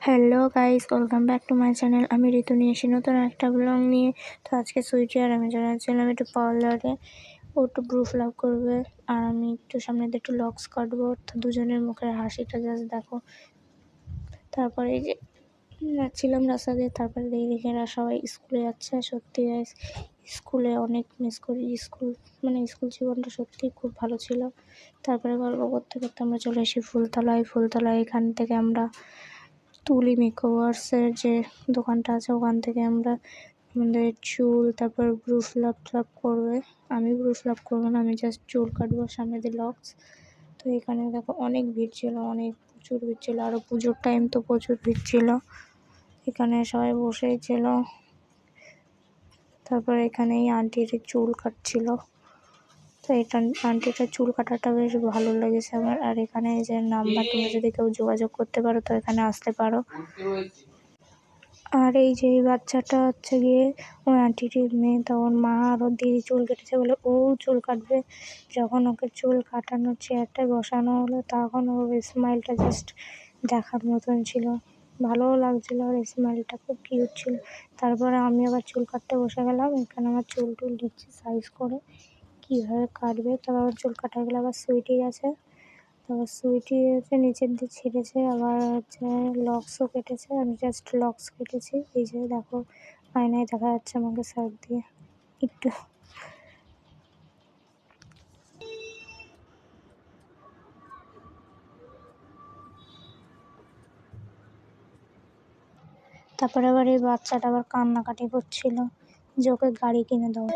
Hello guys, welcome back to my channel. আমি ঋতু নিয়ে এসে নতুন একটা ব্লগ নিয়ে। তো আজকে সুইটি আর আমি জানাচ্ছিলাম একটু পার্লারে, ও একটু ব্রু লাভ করবে আর আমি একটু সামনে দিয়ে একটু লক্স কাটবো। তো দুজনের মুখের হাসিটা জাস্ট দেখো। তারপরে এই যে যাচ্ছিলাম রাস্তা দিয়ে, তারপরে দেখে এরা সবাই স্কুলে যাচ্ছে। সত্যি গাইস, স্কুলে অনেক মিস করি। স্কুল জীবনটা সত্যিই খুব ভালো ছিল। তারপরে গল্প করতে করতে আমরা চলে আসি ফুলতলায়। এখান থেকে আমরা তুলি মেকওভার্সের যে দোকানটা আছে, ওখান থেকে আমরা আমাদের চুল, তারপর ব্রু লাভ করবে। আমি ব্রু লাভ করবো না, আমি জাস্ট চুল কাটবো সামনে দিয়ে লক্স। তো এখানে দেখো অনেক ভিড় ছিল, প্রচুর ভিড় ছিল। আরও পুজোর টাইম তো প্রচুর ভিড় ছিল। এখানে সবাই বসেই ছিল। তারপর এখানে এই আন্টির চুল কাটছিল। তো এটা আন্টিটার চুল কাটাটা বেশ ভালো লেগেছে আমার। আর এখানে যে নাম্বার, তুমি যদি কেউ যোগাযোগ করতে পারো তো এখানে আসতে পারো। আর এই যে এই বাচ্চাটা হচ্ছে গিয়ে ওই আন্টিটির মেয়ে। তখন মা আর ওর দিদি চুল কেটেছে বলে ও চুল কাটবে। যখন ওকে চুল কাটানোর চেয়ারটায় বসানো হলো, তখন ওর স্মাইলটা জাস্ট দেখার মতন ছিল, ভালোও লাগছিলো। আর স্মাইলটা খুব কিউট ছিল। তারপরে আমি আবার চুল কাটতে বসে গেলাম। এখানে আমার চুল দিচ্ছি সাইজ করে কীভাবে কাটবে। তারপর আমার চুল কাটা গেলে আবার সুইটি গেছে। তারপর সুইটি হচ্ছে নিচের দিয়ে ছিঁড়েছে, আবার হচ্ছে লক্সও কেটেছে। আমি জাস্ট লক্স কেটেছি। এই যে দেখো, আয়নায় দেখা যাচ্ছে আমাকে সাইড দিয়ে একটু। তারপরে আবার এই বাচ্চাটা আবার কান্নাকাটি করছিল যে ওকে গাড়ি কিনে দাও।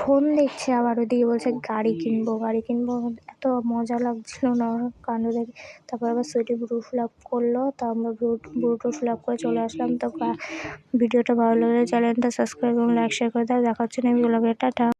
ফোন দেখছে, আবার ওদিকে বলছে গাড়ি কিনবো। এত মজা লাগছিল না কাণ্ড দেখে। তারপর আবার সুইটি ব্রু লাভ করলো। তা আমরা ব্রু লাভ করে চলে আসলাম। তো ভিডিওটা ভালো লাগলে চ্যানেলটা সাবস্ক্রাইব এবং লাইক শেয়ার করে দাও। দেখা হচ্ছে নেক্সট ব্লগে। টাটা।